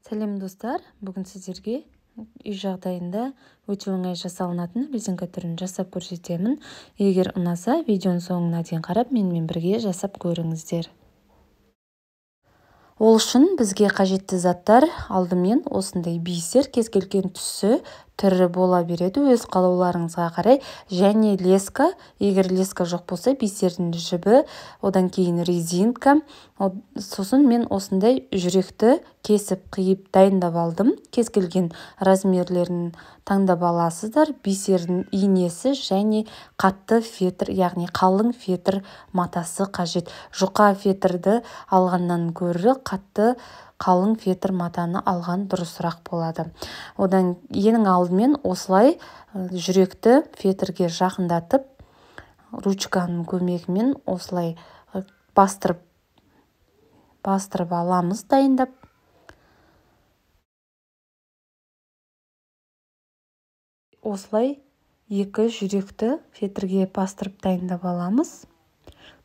Сәлем достар, бүгін сіздерге үй жағдайында өте оңай жасалынатын резинка түрін жасап көрсетемін. Егер ұнаса, видеоның соңына дейін қарап, менімен бірге жасап көріңіздер. Ол үшін бізге қажетті заттар алдымен осындай бисер, кез келген түсі, түрі бола береді, өз қалауларыңызға қарай, және леска, егер леска жоқ болса, бисердің жібі, одан кейін резинка. Сосын мен осындай жүректі кесіп қиып дайындап алдым. Кез келген размерлерін таңдап аласыздар. Бисердің инесі және қатты фетр, яғни қалың фетр матасы қажет. Жұқа фетрді алғаннан гөрі қатты қалың фетр матаны алған дұрысырақ болады. Одан ең алдымен осылай жүректі фетрге жақындатып, ручканың көмегімен осылай бастырып аламыз дайындап. Осылай екі жүректі фетрге бастырып дайындап аламыз.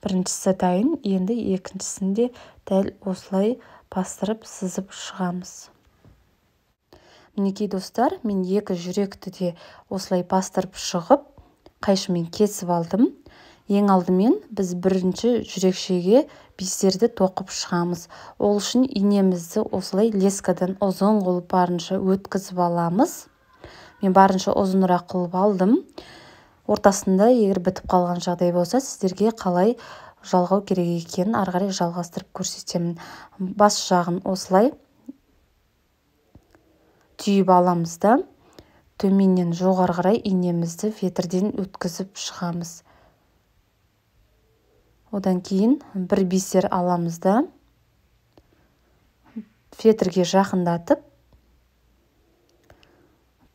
Біріншісі дайын, енді екіншісінде дәл осылай бастырып сызып шығамыз. Мінекей достар, мен екі жүректі де осылай бастырып шығып, қайшымен кесіп алдым. Ең алдымен біз бірінші жүрекшеге бисерді тоқып шығамыз. Ол үшін инемізді осылай лескадан ұзын қылып барынша өткізіп аламыз. Мен барынша ұзынырақ қылып алдым. Ортасында егер бітіп қалған жағдай болса, сіздерге қалай жалғау керек екенін ары қарай жалғастырып көрсетемін. Бас жағын осылай түйіп аламыз да, төменнен жоғары қарай инемізді фетрден өткізіп шығамыз. Одан кейін бір бисер аламыз да, фетрге жақындатып,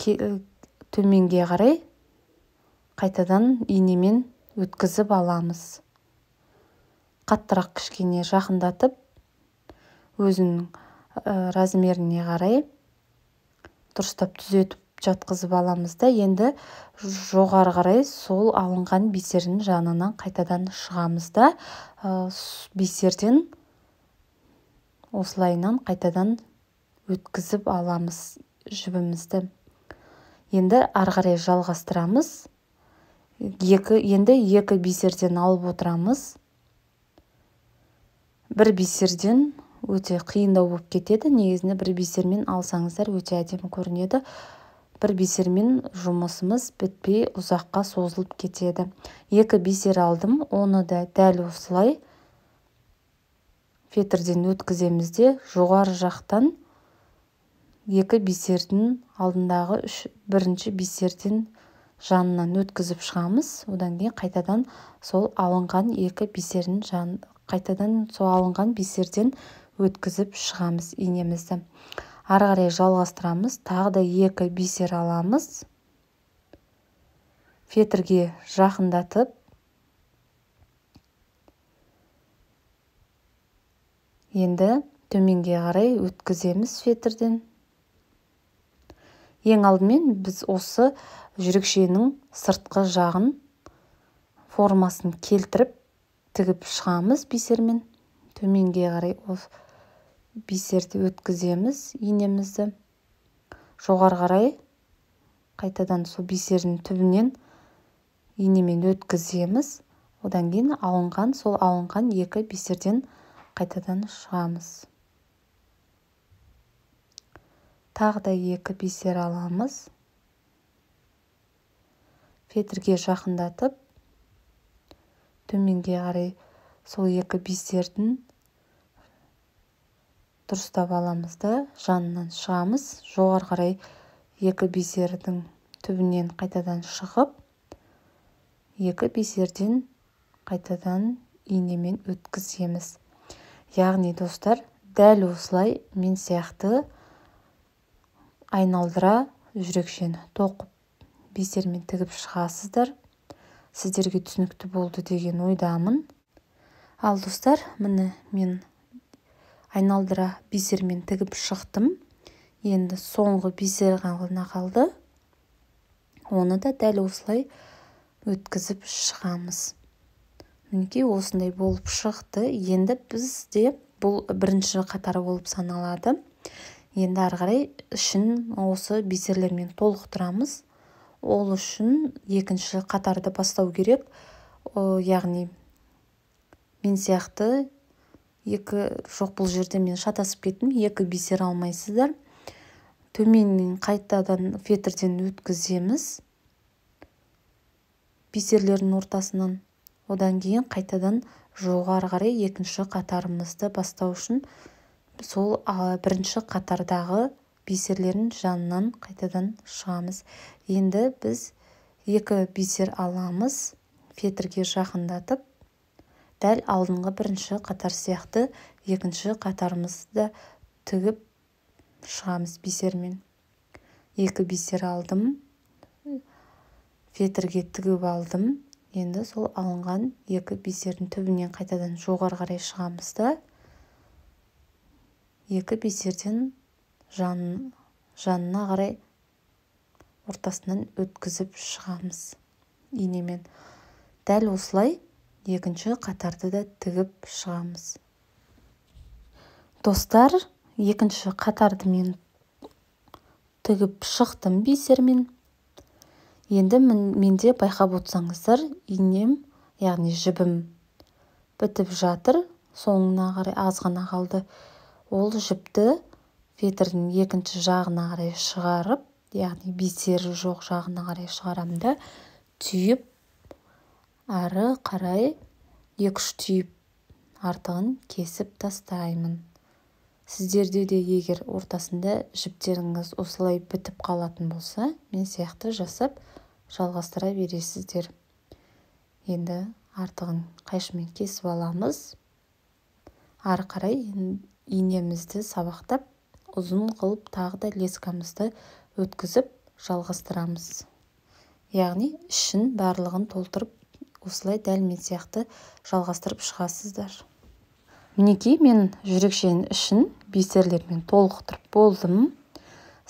төменге қарай қайтадан инемен өткізіп аламыз. Қаттырақ кішкене жақындатып, өзінің размеріне қарай дұрыстап түзетіп жатқызып аламыз да, енді жоғары қарай сол алынған бисердің жанынан қайтадан шығамыз да, бисерден осылайынан қайтадан өткізіп аламыз жібімізді. Енді ары қарай жалғастырамыз. Енді екі бисерден алып отырамыз. Бір бисерден өте қиындау болып кетеді. Негізінде бір бисермен алсаңыздар өте әдемі көрінеді. Бір бисермен жұмысымыз бітпей ұзаққа созылып кетеді. Екі бисер алдым, оны да дәл осылай фетрден өткіземіз де, жоғары жақтан екі бисердің алдындағы бірінші бисерден жанынан өткізіп шығамыз. Одан кейін қайтадан сол алынған бисерден өткізіп шығамыз инемізді. Ары қарай жалғастырамыз. Тағы да екі бисер аламыз. Фетрге жақындатып, енді төменге қарай өткіземіз фетрден. Ең алдымен біз осы жүрекшенің сыртқы жағын формасын келтіріп тігіп шығамыз бисермен. Төменге қарай бисерді өткіземіз инемізді. Жоғары қарай қайтадан сол бисердің түбінен инемен өткіземіз. Одан кейін сол алынған екі бисерден қайтадан шығамыз. Тағы да екі бисер аламыз. Фетрге жақындатып, төменге қарай сол екі бисердің дұрыстап аламыз да, жанынан шығамыз. Жоғары қарай екі бисердің түбінен қайтадан шығып, екі бисерден қайтадан инемен өткіземіз. Яғни достар, дәл осылай мен сияқты айналдыра жүрекшені тоқып бисермен тігіп шығасыздар. Сіздерге түсінікті болды деген ойдамын. Ал достар, міне мен айналдыра бисермен тігіп шықтым. Енді соңғы бисер ғана қалды. Оны да дәл осылай өткізіп шығамыз. Мінекей осындай болып шықты. Енді бізде бұл бірінші қатары болып саналады. Енді ары қарай ішін осы бисерлермен толықтырамыз. Ол үшін екінші қатарды бастау керек. Яғни мен сияқты бұл жерде мен шатасып кеттім. 2 бисер алмайсыздар. Төменнен қайтадан фетрден өткіземіз. Бисерлердің ортасынан. Одан кейін қайтадан жоғары қарай екінші қатарымызды бастау үшін сол бірінші қатардағы бисерлердің жанынан қайтадан шығамыз. Енді біз 2 бисер аламыз, фетрге жақындатып, дәл алдыңғы бірінші қатар сияқты екінші қатарымызды тігіп шығамыз бисермен. 2 бисер алдым, фетрге тігіп алдым. Енді сол алынған 2 бисердің түбінен қайтадан жоғары қарай шығамыз да 2 бисерден жанына қарай ортасынан өткізіп шығамыз инемен. Дәл осылай екінші қатарды да тігіп шығамыз. Достар, екінші қатарды мен тігіп шықтым бисермен. Енді менде байқап отырсаңыздар, инем, яғни жібім бітіп жатыр. Соңына қарай аз ғана қалды. Ол жіпті фетрдің екінші жағына қарай шығарып, яғни бисері жоқ жағына қарай шығарамын да, түйіп, ары қарай 2-3 түйіп артығын кесіп тастаймын. Сіздерде де егер ортасында жіптеріңіз осылай бітіп қалатын болса, мен сияқты жасап жалғастыра бересіздер. Енді артығын қайшымен кесіп аламыз. Ары қарай инемізді сабақтап, ұзын қылып тағы да лескамызды өткізіп жалғастырамыз. Яғни ішін барлығын толтырып, осылай дәл мен сияқты жалғастырып шығасыздар. Мінекей мен жүрекшенің ішін бисерлермен толықтырып болдым.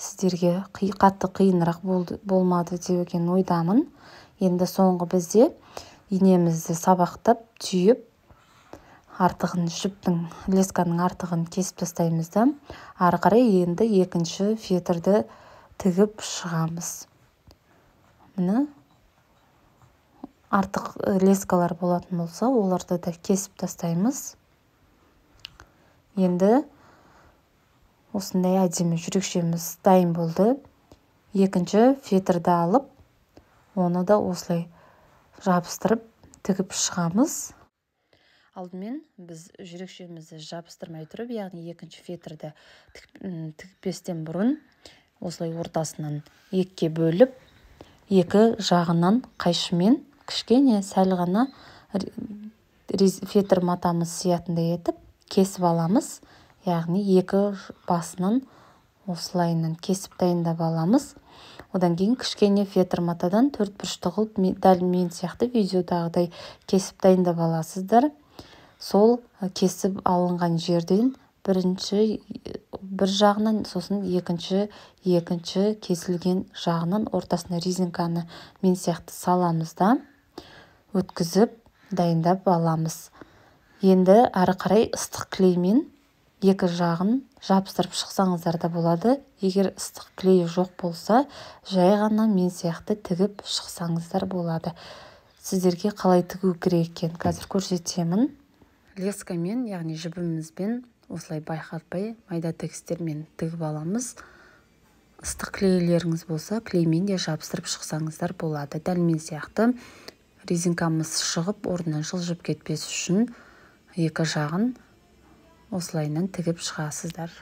Сіздерге қатты қиынырақ болмады деген ойдамын. Енді соңғы бізде инемізді сабақтап, түйіп, артығын жіптің, лесканың артығын кесіп тастаймыз да, ары қарай енді екінші фетрді тігіп шығамыз. Міне, артық лескалар болатын болса, оларды да кесіп тастаймыз. Енді осындай әдемі жүрекшеміз дайын болды. Екінші фетрді алып, оны да осылай жабыстырып, тігіп шығамыз. Алдымен біз жүрекшемізді жабыстырмай тұрып, яғни екінші фетрді тікпестен бұрын, осылай ортасынан 2-ке бөліп, 2 жағынан қайшымен кішкене сәл ғана фетр матамыз сиятындай етіп кесіп аламыз. Яғни 2 басынан осылайынан кесіп дайындап аламыз. Одан кейін кішкене фетр матадан 4 бұрышты қылып, дәл мен сияқты видеодағыдай кесіп дайындап аласыздар. Сол кесіп алынған жерден бір жағынан, сосын екінші кесілген жағынан ортасына резинканы мен сияқты саламыз да, өткізіп дайындап аламыз. Енді ары қарай ыстық клеймен 2 жағын жабыстырып шықсаңыздар да болады. Егер ыстық клей жоқ болса, жай ғана мен сияқты тігіп шықсаңыздар болады. Сіздерге қалай тігу керек екен қазір көрсетемін. Лескамен, яғни жібімізбен осылай байқатпай майда тігістермен тігіп аламыз. Ыстық клейлеріңіз болса, клеймен де жабыстырып шықсаңыздар болады. Дәл мен сияқты резинкамыз шығып, орнынан жылжып кетпес үшін 2 жағын осылайынан тігіп шығасыздар.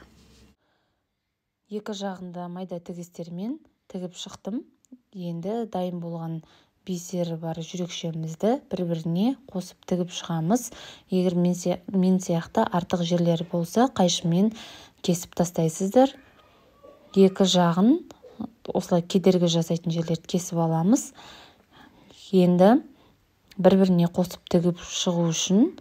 2 жағында майда тігістермен тігіп шықтым. Енді дайын болған бисері бар жүрекшемізді бір-біріне қосып тігіп шығамыз. Егер мен сияқты артық жерлері болса, қайшымен кесіп тастайсыздар. 2 жағын осылай кедергі жасайтын жерлерді кесіп аламыз. Енді бір-біріне қосып тігіп шығу үшін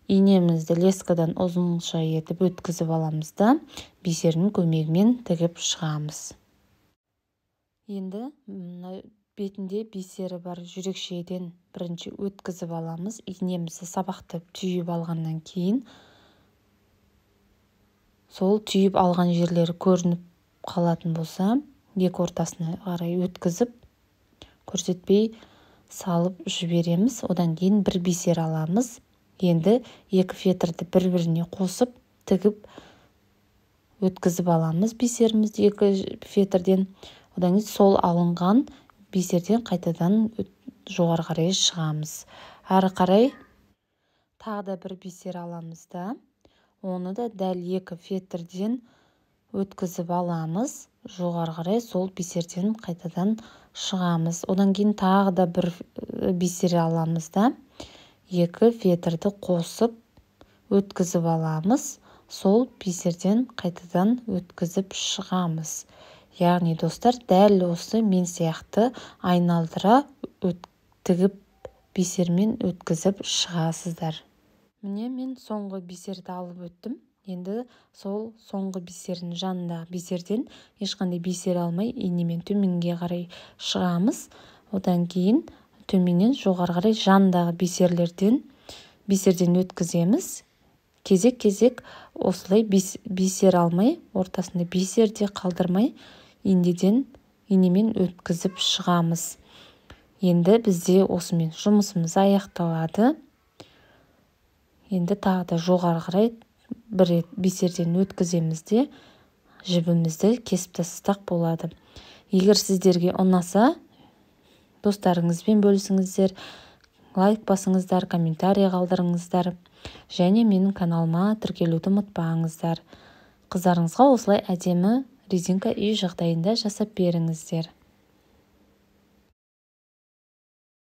инемізді лескадан ұзынша етіп өткізіп аламыз да, бисердің көмегімен тігіп шығамыз. Енді бетінде бисері бар жүрекшеден бірінші өткізіп аламыз. Инемізді сабақтап түйіп алғаннан кейін сол түйіп алған жерлері көрініп қалатын болса, екі ортасына қарай өткізіп көрсетпей салып жібереміз. Одан кейін бір бисер аламыз. Енді екі фетрді бір-біріне қосып тігіп өткізіп аламыз бисерімізді екі фетрден. Одан кейін сол алынған бисерден қайтадан жоғары қарай шығамыз. Ары қарай тағы да бір бисер аламыз да, оны да дәл екі фетрден өткізіп аламыз. Жоғары қарай сол бисерден қайтадан шығамыз. Одан кейін тағы да бір бисер аламыз да, екі фетрді қосып өткізіп аламыз. Сол бисерден қайтадан өткізіп шығамыз. Яғни достар, дәл осы мен сияқты айналдыра тігіп бисермен өткізіп шығасыздар. Міне мен соңғы бисерді алып өттім. Енді сол соңғы бисердің жанындағы бисерден ешқандай бисер алмай инемен төменге қарай шығамыз. Одан кейін төменнен жоғары қарай жанындағы бисерден өткіземіз. Кезек-кезек осылай бисер алмай, ортасында бисер де қалдырмай инемен өткізіп шығамыз. Енді бізде осымен жұмысымыз аяқталады. Енді тағы да жоғары қарай бір рет бисерден өткіземіз де жібімізді кесіп тастасақ болады. Егер сіздерге ұнаса, достарыңызбен бөлісіңіздер, лайк басыңыздар, комментарий қалдырыңыздар және менің каналыма тіркелуді ұмытпаңыздар. Қыздарыңызға осылай әдемі резинка үй жағдайында жасап беріңіздер.